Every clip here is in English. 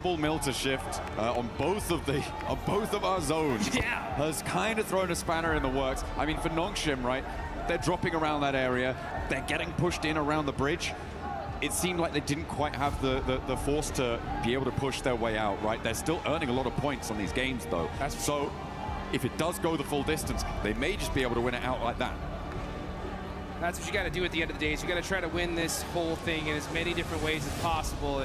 Full Milter shift on both of our zones has kind of thrown a spanner in the works. I mean, for Nongshim, right, they're dropping around that area, they're getting pushed in around the bridge. It seemed like they didn't quite have the force to be able to push their way out, right? They're still earning a lot of points on these games, though. So if it does go the full distance, they may just be able to win it out like that. That's what you got to do at the end of the day, is you got to try to win this whole thing in as many different ways as possible.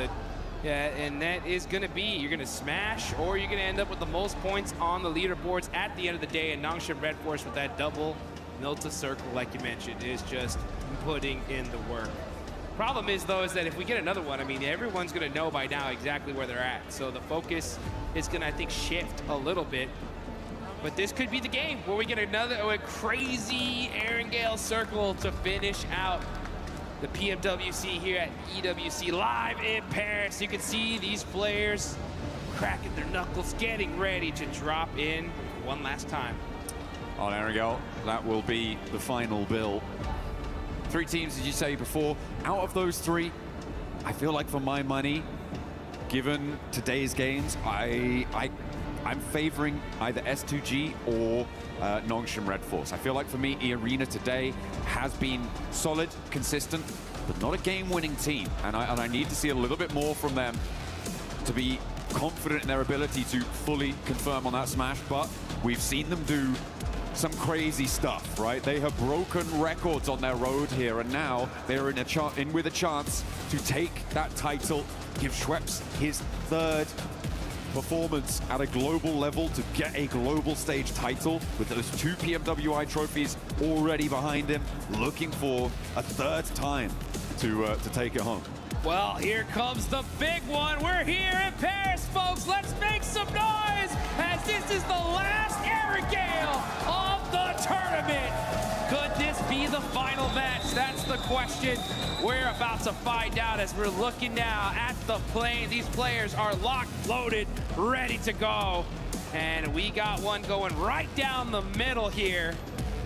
And that is going to be, you're going to smash, or you're going to end up with the most points on the leaderboards at the end of the day. And Nongshim Red Force with that double Milta circle, like you mentioned, is just putting in the work. Problem is, though, is that if we get another one, I mean, everyone's going to know by now exactly where they're at. So the focus is going to, I think, shift a little bit. But this could be the game where we get another crazy Erangel circle to finish out the PMWC here at EWC live in Paris. You can see these players cracking their knuckles, getting ready to drop in one last time. On Erangel, that will be the final bill. 3 teams, as you say before. Out of those 3, I feel like for my money, given today's games, I'm favoring either S2G or Nongshim Red Force. I feel like for me, E-Arena today has been solid, consistent, but not a game-winning team. And I need to see a little bit more from them to be confident in their ability to fully confirm on that smash. But we've seen them do some crazy stuff, right? They have broken records on their road here, and now they're in with a chance to take that title, give Schweppes his 3rd performance at a global level to get a global stage title with those 2 PMWI trophies already behind him, looking for a 3rd time to take it home. Well, here comes the big one. We're here in Paris, folks. Let's make some noise as this is the last Erangel of the tournament. Could this be the final match? That's the question we're about to find out as we're looking now at the plane. These players are locked, loaded, ready to go. And we got one going right down the middle here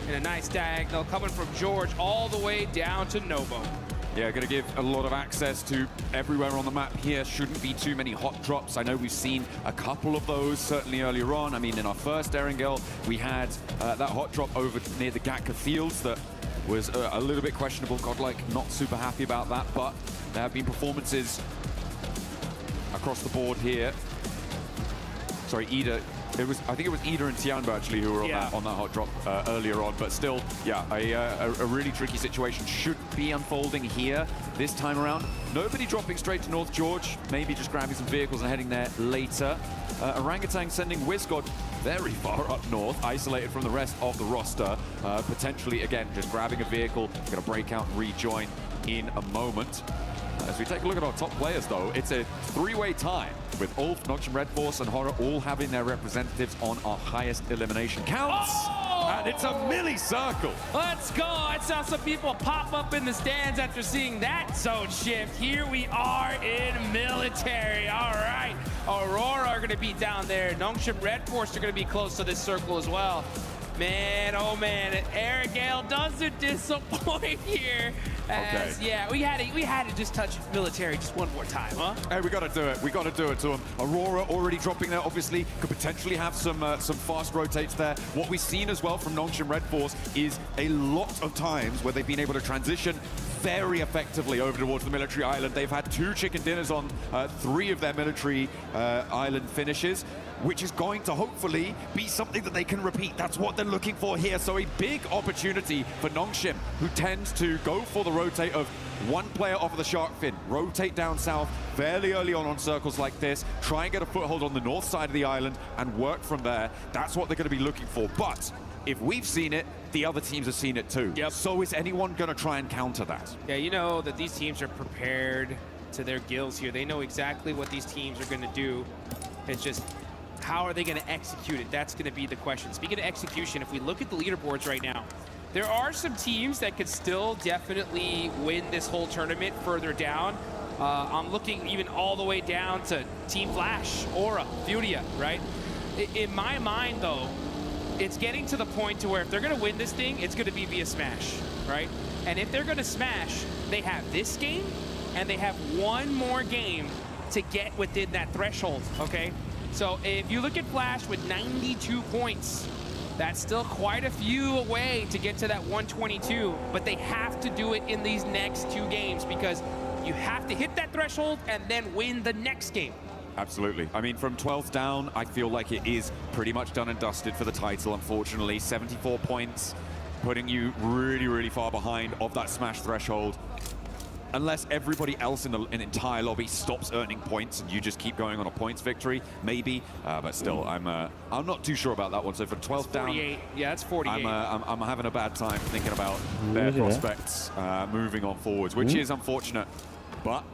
in a nice diagonal coming from George all the way down to Novo. Yeah, going to give a lot of access to everywhere on the map here. Shouldn't be too many hot drops. I know we've seen a couple of those certainly earlier on. I mean, in our first Erangel, we had that hot drop over near the Gatka Fields that was a little bit questionable. Godlike not super happy about that, but there have been performances across the board here. Sorry, Ida. I think it was Ida and Tianbo actually who were on that hot drop earlier on, but still, yeah, a really tricky situation should be unfolding here this time around. Nobody dropping straight to North George, maybe just grabbing some vehicles and heading there later. Orangutan sending WizGod very far up north, isolated from the rest of the roster. Potentially, again, just grabbing a vehicle, gonna break out and rejoin in a moment. As we take a look at our top players, though, it's a 3-way tie with Ulf, Nongshim Red Force, and Horror all having their representatives on our highest elimination counts. Oh! And it's a milli circle. Let's go. I saw some people pop up in the stands after seeing that zone shift. Here we are in military. All right. Aurora are going to be down there. Nongshim Red Force are going to be close to this circle as well. Man, oh man, Erangel doesn't disappoint here. As, yeah, we had to just touch military just one more time, huh? Hey, we got to do it. We got to do it to them. Aurora already dropping there, obviously, could potentially have some fast rotates there. What we've seen as well from Nongshim Red Force is a lot of times where they've been able to transition very effectively over towards the military island. They've had 2 chicken dinners on 3 of their military island finishes, which is going to hopefully be something that they can repeat. That's what they're looking for here. So a big opportunity for Nongshim, who tends to go for the rotate of 1 player off of the shark fin, rotate down south fairly early on circles like this, try and get a foothold on the north side of the island and work from there. That's what they're going to be looking for. But if we've seen it, the other teams have seen it too. Yep. So is anyone going to try and counter that? Yeah, you know that these teams are prepared to their gills here. They know exactly what these teams are going to do. It's just, how are they going to execute it? That's going to be the question. Speaking of execution, if we look at the leaderboards right now, there are some teams that could still definitely win this whole tournament further down. I'm looking even all the way down to Team Flash, Aura, Furia, right? In my mind, though, it's getting to the point to where if they're going to win this thing, it's going to be via Smash, right? And if they're going to Smash, they have this game, and they have one more game to get within that threshold, okay? So if you look at Flash with 92 points, that's still quite a few away to get to that 122, but they have to do it in these next 2 games because you have to hit that threshold and then win the next game. Absolutely. I mean, from 12th down, I feel like it is pretty much done and dusted for the title, unfortunately. 74 points, putting you really, really far behind of that Smash threshold. Unless everybody else in the entire lobby stops earning points and you just keep going on a points victory, maybe. But still, I'm not too sure about that one. So for 12th down, 48. Yeah, it's 48. I'm having a bad time thinking about their prospects moving on forwards, which is unfortunate. But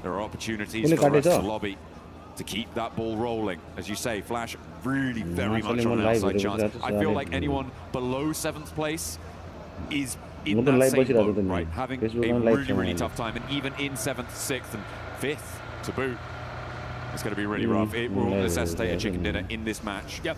there are opportunities for the rest of the lobby to keep that ball rolling. As you say, Flash really very much on an outside chance. I feel like anyone below 7th place is in that same boat, right? Having a really, really tough time. And even in 7th, 6th, and 5th to boot, it's going to be really rough. It will necessitate a chicken dinner in this match. Yep.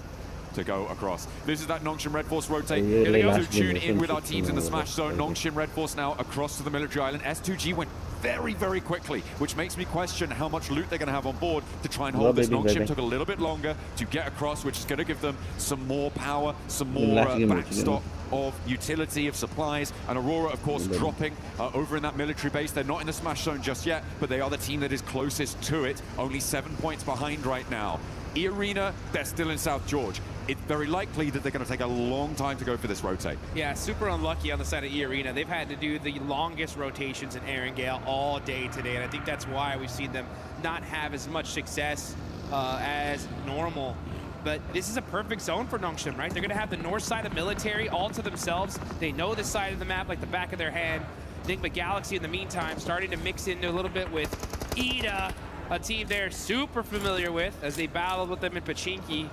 To go across. This is that Nongshim Red Force rotate. Here they go to tune in with our teams in the Smash zone. Nongshim Red Force now across to the military island. S2G went very, very quickly, which makes me question how much loot they're going to have on board to try and hold this. Nongshim took a little bit longer to get across, which is going to give them some more power, some more backstop of utility of supplies. And Aurora, of course, dropping over in that military base. They're not in the Smash zone just yet, but they are the team that is closest to it. Only 7 points behind right now. E-Arena, they're still in South George. It's very likely that they're going to take a long time to go for this rotate. Yeah, super unlucky on the side of E-Arena. They've had to do the longest rotations in Erangel all day today, and I think that's why we've seen them not have as much success as normal. But this is a perfect zone for Nongshim, right? They're going to have the north side of military all to themselves. They know this side of the map like the back of their hand. Enigma Galaxy, in the meantime, starting to mix in a little bit with Ida, a team they're super familiar with as they battled with them in Pachinki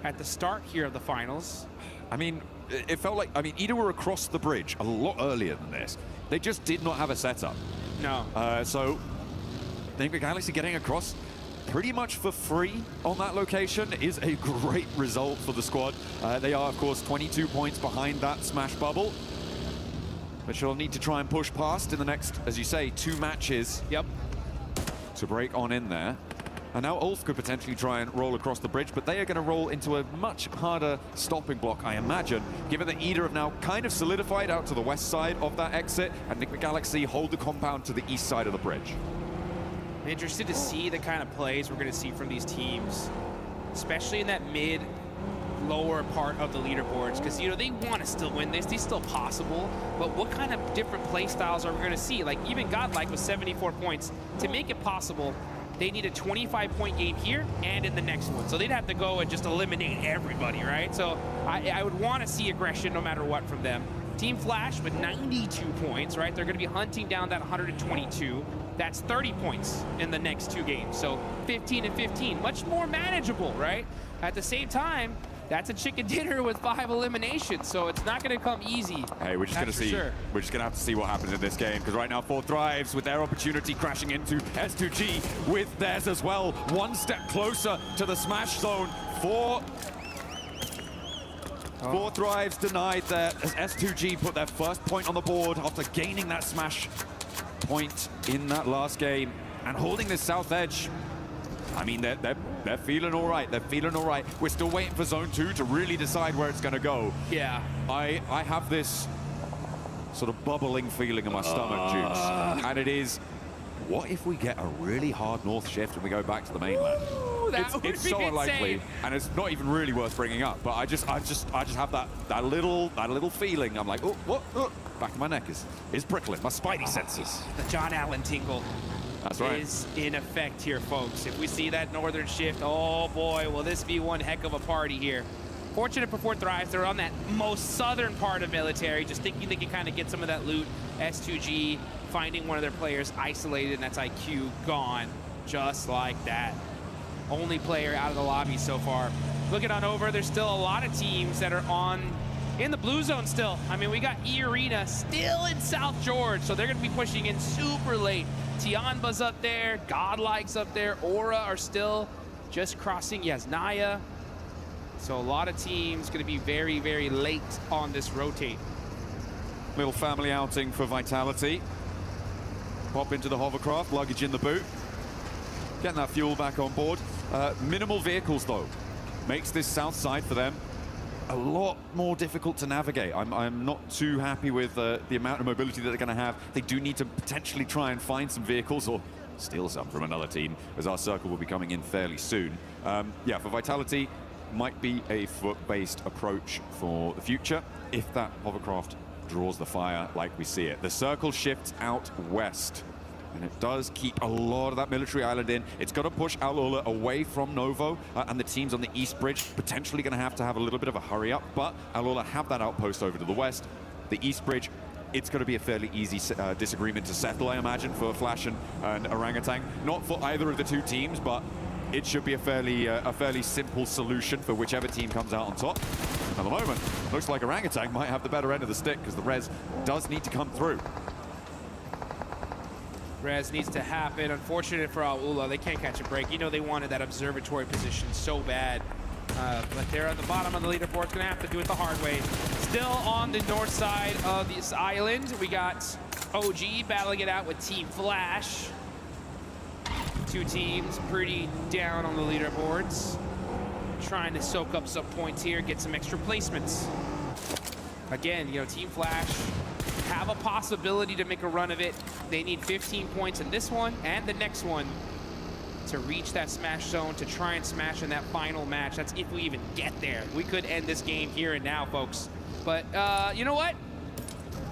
at the start here of the finals. I mean, it felt like, Ida were across the bridge a lot earlier than this. They just did not have a setup. No. So, Enigma Galaxy getting across pretty much for free on that location is a great result for the squad. They are, of course, 22 points behind that Smash bubble, which they'll need to try and push past in the next, as you say, 2 matches. Yep. To break on in there. And now Ulf could potentially try and roll across the bridge, but they are going to roll into a much harder stopping block, I imagine, given that Ida have now kind of solidified out to the west side of that exit, and Enigma Galaxy hold the compound to the east side of the bridge. I'm interested to see the kind of plays we're going to see from these teams, especially in that lower part of the leaderboards, because, you know, they want to still win this. It's still possible, but what kind of different play styles are we going to see? Like, even Godlike with 74 points, to make it possible, they need a 25-point game here and in the next one. So they'd have to go and just eliminate everybody, right? So I would want to see aggression no matter what from them. Team Flash with 92 points, right? They're going to be hunting down that 122. That's 30 points in the next 2 games. So 15 and 15, much more manageable, right? At the same time, that's a chicken dinner with 5 eliminations, so it's not going to come easy. Hey, we're just going to see. Sure. We're just going to have to see what happens in this game, because right now 4 Thrives with their opportunity crashing into S2G with theirs as well. 1 step closer to the Smash zone. 4 Thrives denied there as S2G put their first point on the board after gaining that Smash point in that last game and holding this south edge. I mean, they're feeling all right. They're feeling all right. We're still waiting for Zone 2 to really decide where it's going to go. Yeah. I have this sort of bubbling feeling in my stomach, Jukes. And it is, what if we get a really hard north shift and we go back to the mainland? Ooh, it's so unlikely, and it's not even really worth bringing up. But I just have that little feeling. I'm like, oh, back of my neck is prickling. My spidey senses. The John Allen tingle. That's right. Is in effect here, folks. If we see that northern shift, oh boy, will this be one heck of a party here. Fortunate for 4 Thrives, they're on that most southern part of military, just thinking they can kind of get some of that loot. S2G finding one of their players isolated, and that's IQ gone, just like that. Only player out of the lobby so far. Looking on over, there's still a lot of teams that are in the blue zone still. I mean, we got E-Arena still in South George, so they're going to be pushing in super late. Tianba's up there, Godlike's up there, Aura are still just crossing Yasnaya. So a lot of teams going to be very, very late on this rotate. Little family outing for Vitality. Pop into the hovercraft, luggage in the boot. getting that fuel back on board. Minimal vehicles, though, makes this south side for them a lot more difficult to navigate. I'm not too happy with the amount of mobility that they're going to have. They do need to potentially try and find some vehicles or steal some from another team, as our circle will be coming in fairly soon. Yeah, for Vitality, might be a foot-based approach for the future if that hovercraft draws the fire like we see it. The circle shifts out west, and it does keep a lot of that military island in. It's got to push Al Ula away from Novo, and the teams on the east bridge potentially going to have a little bit of a hurry up, but Al Ula have that outpost over to the west. The east bridge, it's going to be a fairly easy disagreement to settle, I imagine, for Flash and Orangutan. Not for either of the two teams, but it should be a fairly simple solution for whichever team comes out on top. At the moment, looks like Orangutan might have the better end of the stick because the res does need to come through. Res needs to happen. Unfortunate for Al Ula, they can't catch a break. You know they wanted that observatory position so bad. But they're at the bottom of the leaderboard. It's going to have to do it the hard way. Still on the north side of this island, we got OG battling it out with Team Flash. Two teams pretty down on the leaderboards. Trying to soak up some points here, get some extra placements. Again, you know, Team Flash have a possibility to make a run of it. They need 15 points in this one and the next one to reach that smash zone, to try and smash in that final match. That's if we even get there. We could end this game here and now, folks. But you know what?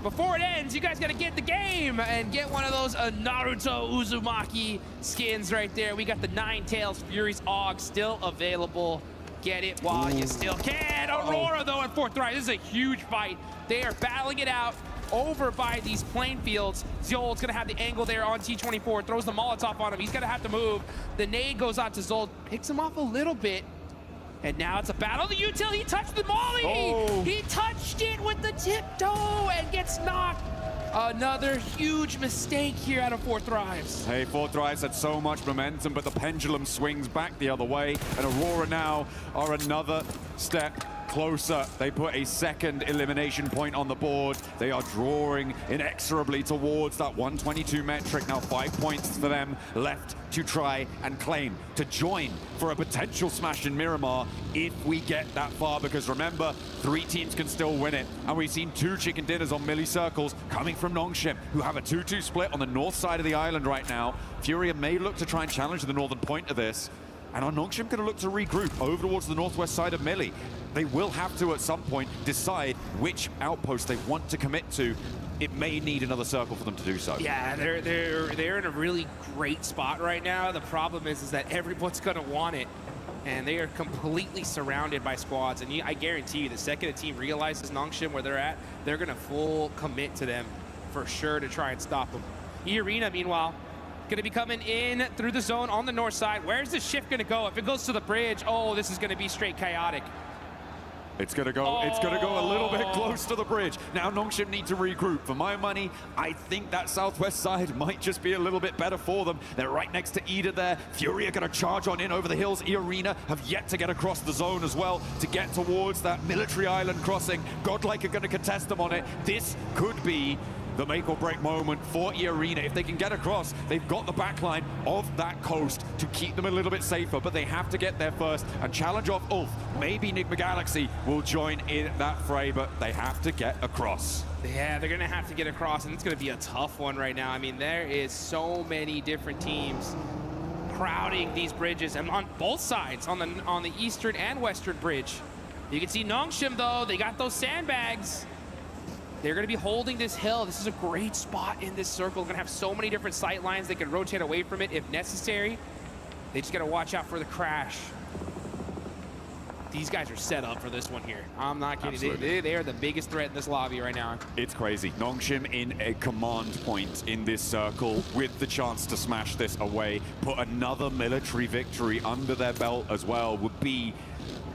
Before it ends, you guys gotta get the game and get one of those Naruto Uzumaki skins right there. We got the Ninetales Furies AUG still available. Get it while you still can. Aurora, though, in fourth right. This is a huge fight. They are battling it out over by these plain fields. Zol's gonna have the angle there on T24, throws the Molotov on him. He's gonna have to move. The nade goes out to Zol, picks him off a little bit. And now it's a battle. The util, he touched the molly! Oh. He touched it with the tiptoe and gets knocked. Another huge mistake here out of Four Thrives. Hey, Four Thrives had so much momentum, but the pendulum swings back the other way, and Aurora now are another step closer. They put a second elimination point on the board. They are drawing inexorably towards that 122 metric. Now 5 points for them left to try and claim, to join for a potential smash in Miramar if we get that far, because remember, 3 teams can still win it. And we've seen 2 chicken dinners on Millie Circles coming from Nongshim, who have a 2-2 split on the north side of the island right now. Furia may look to try and challenge the northern point of this. And are Nongshim going to look to regroup over towards the northwest side of Millie? They will have to, at some point, decide which outpost they want to commit to. It may need another circle for them to do so. Yeah, they're in a really great spot right now. The problem is that everyone's going to want it. And they are completely surrounded by squads. And I guarantee you, the second a team realizes Nongshim where they're at, they're going to full commit to them for sure to try and stop them. E-Arena, meanwhile, going to be coming in through the zone on the north side. Where's the shift going to go? If it goes to the bridge, oh, this is going to be straight chaotic. It's going to go. It's going to go a little bit close to the bridge. Now Nongshim need to regroup. For my money, I think that southwest side might just be a little bit better for them. They're right next to Ida there. Fury are going to charge on in over the hills. E-Arena have yet to get across the zone as well to get towards that military island crossing. Godlike are going to contest them on it. This could be the make or break moment for E-Arena. If they can get across, they've got the backline of that coast to keep them a little bit safer, but they have to get there first and challenge off Ulf. Maybe Nigma Galaxy will join in that fray, but they have to get across. Yeah, they're gonna have to get across, and it's gonna be a tough one right now. I mean, there is so many different teams crowding these bridges, and on both sides, on the eastern and western bridge. You can see Nongshim, though, they got those sandbags. They're going to be holding this hill. This is a great spot in this circle. Going to have so many different sight lines. They can rotate away from it if necessary. They just got to watch out for the crash. These guys are set up for this one here. I'm not kidding. They are the biggest threat in this lobby right now. It's crazy. Nongshim in a command point in this circle with the chance to smash this away, put another military victory under their belt as well, would be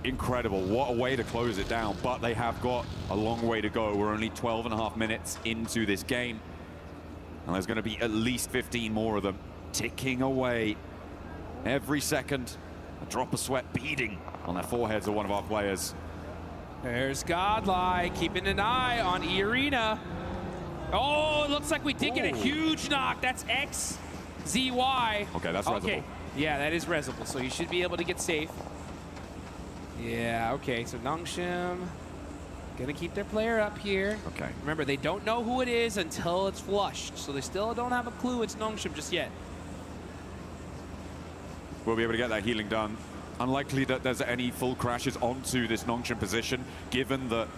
incredible. What a way to close it down, but they have got a long way to go. We're only 12.5 minutes into this game, and there's going to be at least 15 more of them ticking away. Every second, a drop of sweat beading on their foreheads of one of our players. There's Godlike keeping an eye on E-Arena. Oh, it looks like we did get a huge knock. That's XZY. Okay, that's reasonable. Yeah, that is resable, so you should be able to get safe. Yeah, okay, so Nongshim gonna keep their player up here. Okay. Remember, they don't know who it is until it's flushed, so they still don't have a clue it's Nongshim just yet. We'll be able to get that healing done. Unlikely that there's any full crashes onto this Nongshim position, given that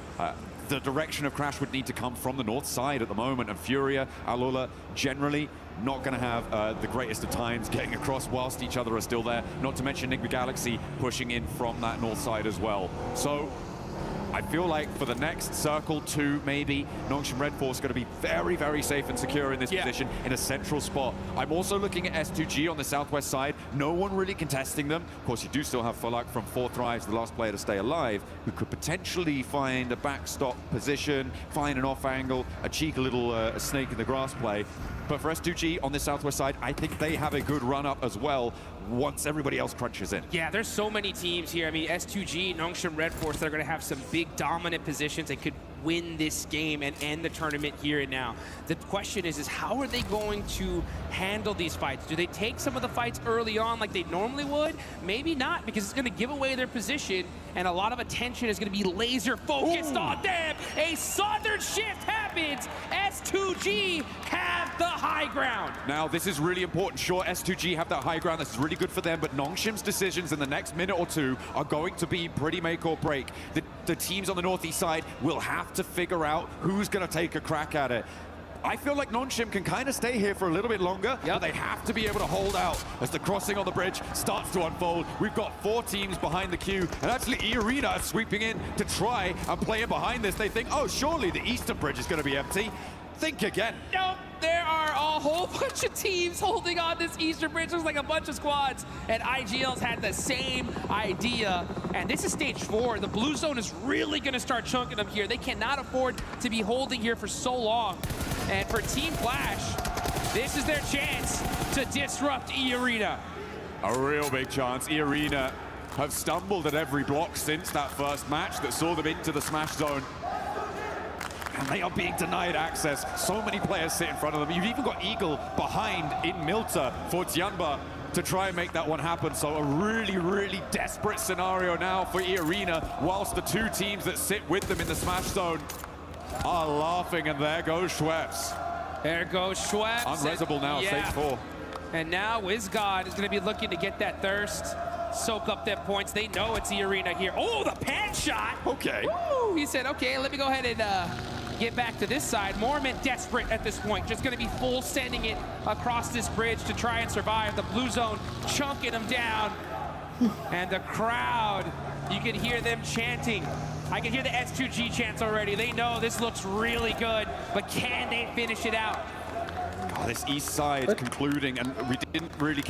the direction of crash would need to come from the north side at the moment, and Furia, Alula, generally not going to have the greatest of times getting across whilst each other are still there, not to mention Enigma Galaxy pushing in from that north side as well. So I feel like for the next circle 2, maybe, Nongshim Red Force going to be very, very safe and secure in this position in a central spot. I'm also looking at S2G on the southwest side. No one really contesting them. Of course, you do still have Falak from 4 Thrives, the last player to stay alive, who could potentially find a backstop position, find an off angle, a cheeky little snake in the grass play. But for S2G on the southwest side, I think they have a good run up as well once everybody else crunches in. Yeah, there's so many teams here. I mean, S2G, Nongshim Red Force, they're going to have some big dominant positions and could win this game and end the tournament here and now. The question is how are they going to handle these fights? Do they take some of the fights early on like they normally would? Maybe not, because it's going to give away their position, and a lot of attention is going to be laser focused on them. A southern shift happens. S2G have the high ground. Now, this is really important. Sure, S2G have that high ground. This is really good for them, but Nongshim's decisions in the next minute or two are going to be pretty make or break. The teams on the northeast side will have to figure out who's going to take a crack at it. I feel like Nongshim can kind of stay here for a little bit longer, but they have to be able to hold out as the crossing on the bridge starts to unfold. We've got 4 teams behind the queue, and actually E-Arena are sweeping in to try and play in behind this. They think, oh, surely the eastern bridge is going to be empty. Think again. Nope, there are a whole bunch of teams holding on this eastern bridge. There's like a bunch of squads, and IGL's had the same idea. And this is stage 4. The blue zone is really going to start chunking them here. They cannot afford to be holding here for so long. And for Team Flash, this is their chance to disrupt E-Arena. A real big chance. E-Arena have stumbled at every block since that first match that saw them into the smash zone. And they are being denied access. So many players sit in front of them. You've even got Eagle behind in Milta for Tianba to try and make that one happen. So a really, really desperate scenario now for E-Arena, whilst the 2 teams that sit with them in the smash zone are laughing, and there goes Schweppes. There goes Schweppes. Unresable now, stage 4. And now WizGod is going to be looking to get that thirst, soak up them points. They know it's E-Arena here. Oh, the pan shot. Okay. Woo! He said, okay, let me go ahead and get back to this side. Mormon desperate at this point. Just going to be full sending it across this bridge to try and survive. The blue zone chunking them down. And the crowd, you can hear them chanting. I can hear the S2G chants already. They know this looks really good, but can they finish it out? Oh, this east side concluding, and we didn't really